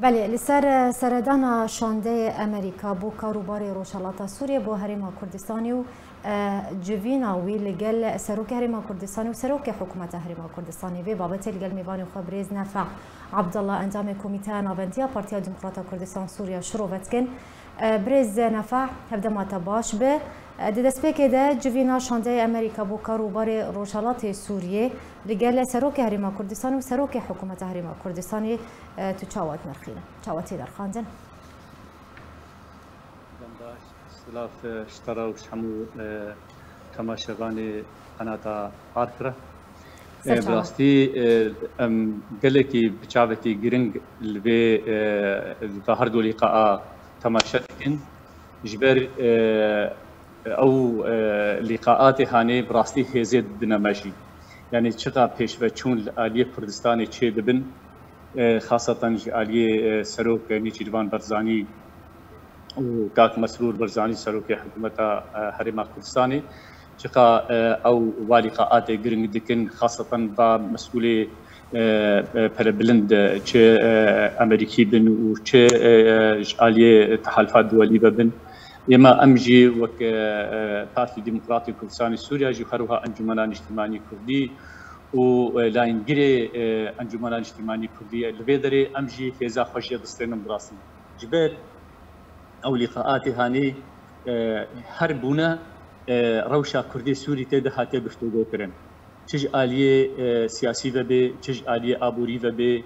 بله لسر سردانا شانده امریکا بو کاروباری روشالاتا سوریه بو هریما کردستانی و جوینا وی لگل سروک هریما کردستانی و سروک حکومت هریما کردستانی وی بابت لگل میوانی خو بریز نفع عبدالله اندام کمیته ناوندیا پارتیا دموکراتا کردستان سوریا شروعت کن بریز نفع هفته ماتا باش به دەستپێکێ ده جوینا شانده امریکا بۆ کاروباری ڕۆژهەڵاتی سووریێ لەگەل سەرۆکی هەرێما کوردستان و سەرۆکی حکوومەتە هەرێما کوردستانی تو چاوات نرخینە چاواتی دەرخاندن سلاف شترا و هەموو تەماشەوانی قەناتا ئارکرە بڕاستی gelekî biçavekî giring li vê herdû lîqaa temaşe dikin ji ber او لقاءات هاني براستي هزيد دنماجي يعني چقا پیشوه چون آلیه کردستانی چه دبن خاصة آلیه سروک نیچیروان برزانی و کاک مسرور برزانی سروک حکومت هرما کردستانی چقا او لقاءات گرنگ دکن خاصة با مسئول پربلند چه امریکی بن و چه آلیه تحالفات دولی بن يما امجي وك بارتي ديمقراطي كردستان سوريا جوهرها انجمنان اجتماعي كردي ولاينجري انجمنان اجتماعي كردي البيدري امجي فيزا خوشيه دستين براسي جبال او لقاءات هاني هربونا روشا كردي سوري تد هاتي گفتگو کرن چج آلیه سیاسی و به چج آلیه آبوری و به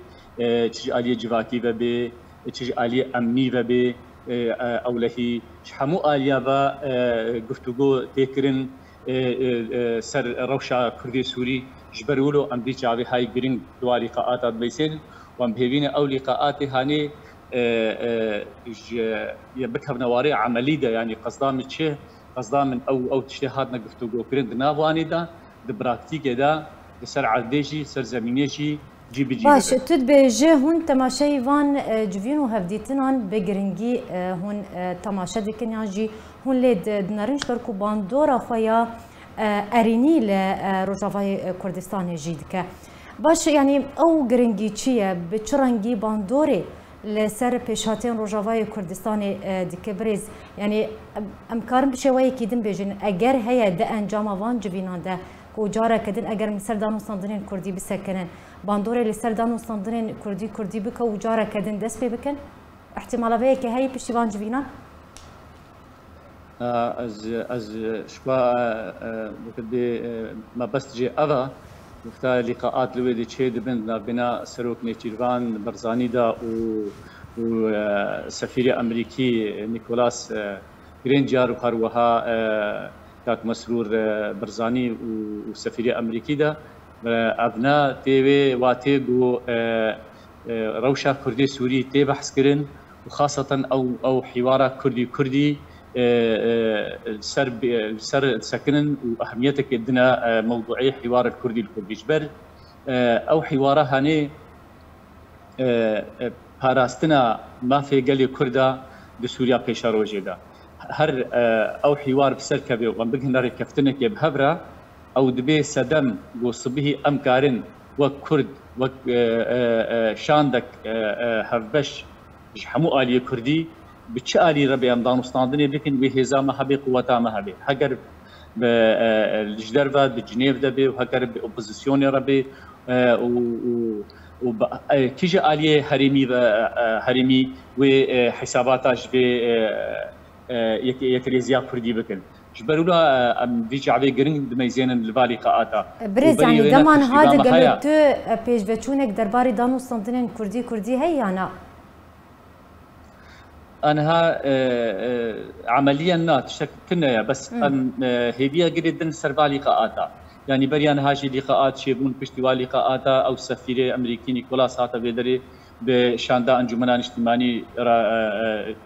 چج آلیه جواکی و به چج آلیه امنی و به اولهی همو آلیا با گفتگو تکرن سر روشا کردی سوری جبرولو ام دی چاوی های گرینگ دو لقاءات بیسن و ام بهوین او لقاءات هانی يبكها بنواري عملي ده يعني قصدا من شيء قصدا من او اجتهادنا گفتگو کرن ناوانی ده د براکتیک ده سر عردیجی سر زمینیجی باش تد بجه هون تماشای وان جوین و هفدیتنان بگرنگی هون تماشا دکن یعنی هون لید دنارنش برکو باندورا خویا ارینی ل روجاوای کردستان جید که باش یعنی او گرنگی چیه به چرنگی باندوری لسر پیشاتین روجاوای کردستان دکه بریز یعنی امکارم بشوایی کیدن بجن اگر هیا ده انجام وان جوینان ده وجارة كدن أجر من سردان وصندرين كردي بسكنن باندوري لسردان وصندرين كردي بك وجارة كدن دس بكن احتمال بيك هاي بشتبان جبينا از شوا بكدي ما بس جي أذا وقتا لقاءات لويدي تشيد بين بنا سروك نيتشيروان برزاني دا و سفير أمريكي نيكولاس جرينجار وهروها كاك مسرور برزاني وسفير أمريكي ده أبناء تيوي واتيجو روشة كردي سوري تي بحث كرن وخاصة أو حوار كردي سر سكنن وأهميتك عندنا موضوعي حوار الكردي جبر أو حواره هني باراستنا ما في قلي كردا بسوريا بيشاروجي ده هر او حوار بسر كبير وان بگن داره کفتنه که بهبره او دبی سدم وصبه امکارن و کرد و شاندک هفبش همو آلیه کردی بچه آلی ربی امدان استاندنی بکن به هزام هبی قوتا مهبی هگر الجدر و بجنیف دبی و هگر به اپوزیسیون ربی و کیجه آلیه هریمی و حساباتش به يكريزيا كردي بكن جبرولا ام دي شعبي جرين دميزين الفالي قاتا بريز يعني دمان هذا قالت بيج بتشونك درباري دانو صندنين كردي هي انا انها عمليا نات شك كنا بس ام هيبيا جريدن سرفالي قاتا يعني بريان هاجي لقاءات شيبون بشتوالي قاتا او سفير امريكي نيكولاس هاتا بيدري بشاندا انجمنان اجتماعي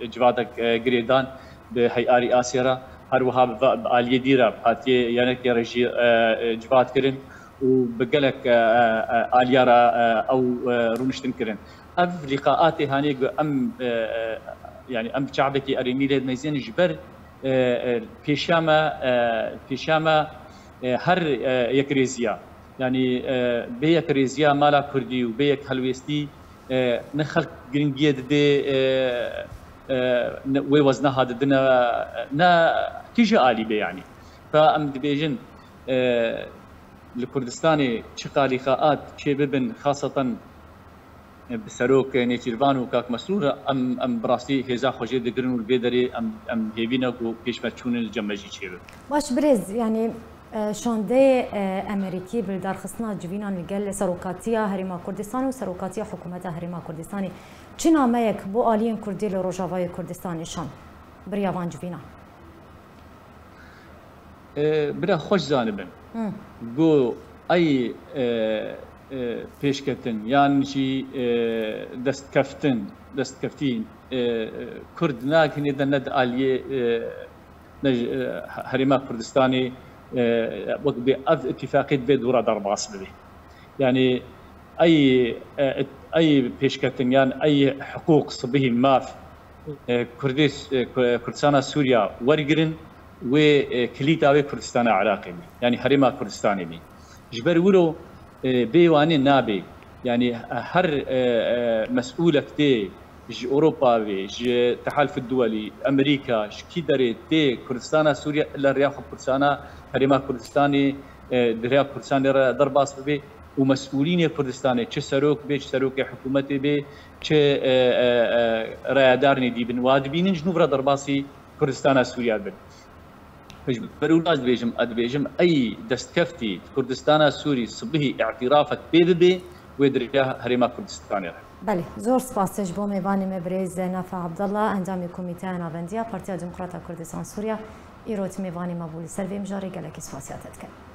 جوادك جريدان بهيئة آسيرا هروها بآلية ديرة بحاتي يعني كرجي جواد كرن وبقلك آليارا أو رونشتن كرن أف لقاءاتي هاني يعني أم شعبك أريميلي ميزين جبر بيشاما هر يكريزيا يعني بيك ريزيا مالا كردي وبيك هلويستي نخلق جرينجيه دي ووزنها دنا نا تيجي آلي بي يعني فأم دبيجن الكردستاني شقالي خاءات شي ببن خاصة بسروك نيتيرفان وكاك مسرور ام براستي هزا خوجي دقرن والبيدري ام هيبينك وبيش متشون الجمجي تشيبه باش بريز يعني شاندي امريكي بالدار خصنا جبينا نقل سروكاتيا هريما كردستان وسروكاتيا حكومتها هريما كردستاني چنا مايك بو آلين كردي لروجاواي كردستاني شان بريافان جبينا برا خوش زانبن بو اي پیشکتن یان شی دست کفتین کرد ناکنی دند آلیه هرما کردستانی وقت به اتفاقیت به دورا درباس ببی یعنی ای پیشکتن یان ای حقوق صبحی ماف کردستان سوریا ورگرن و کلیتاوی کردستان عراقی یعنی هرما کردستانی بی جبر ورو بيواني نابي يعني هر مسؤولة تي ج أوروبا ج التحالف الدولي أمريكا شكي داري تي كردستان سوريا إلا رياض كردستان هرما كردستاني دريا كردستاني درباس بي ومسؤولين كردستاني چه سروك بي چه سروك حكومتي بي چه ريادارني دي بن وادبين جنوب را درباسي كردستان سوريا بن بروناز ادبيجم اي دستكفتي كردستان سوري صبحي اعترافك بي ودريا هريما كردستان بله زور سپاسش بو میوانی مبرز نافع عبدالله انجام کمیته ناوندیا پارتیا دموکرات کردستان سوریا ایروت میوانی مبول سرویم جاری گلکی سپاسیاتت کرد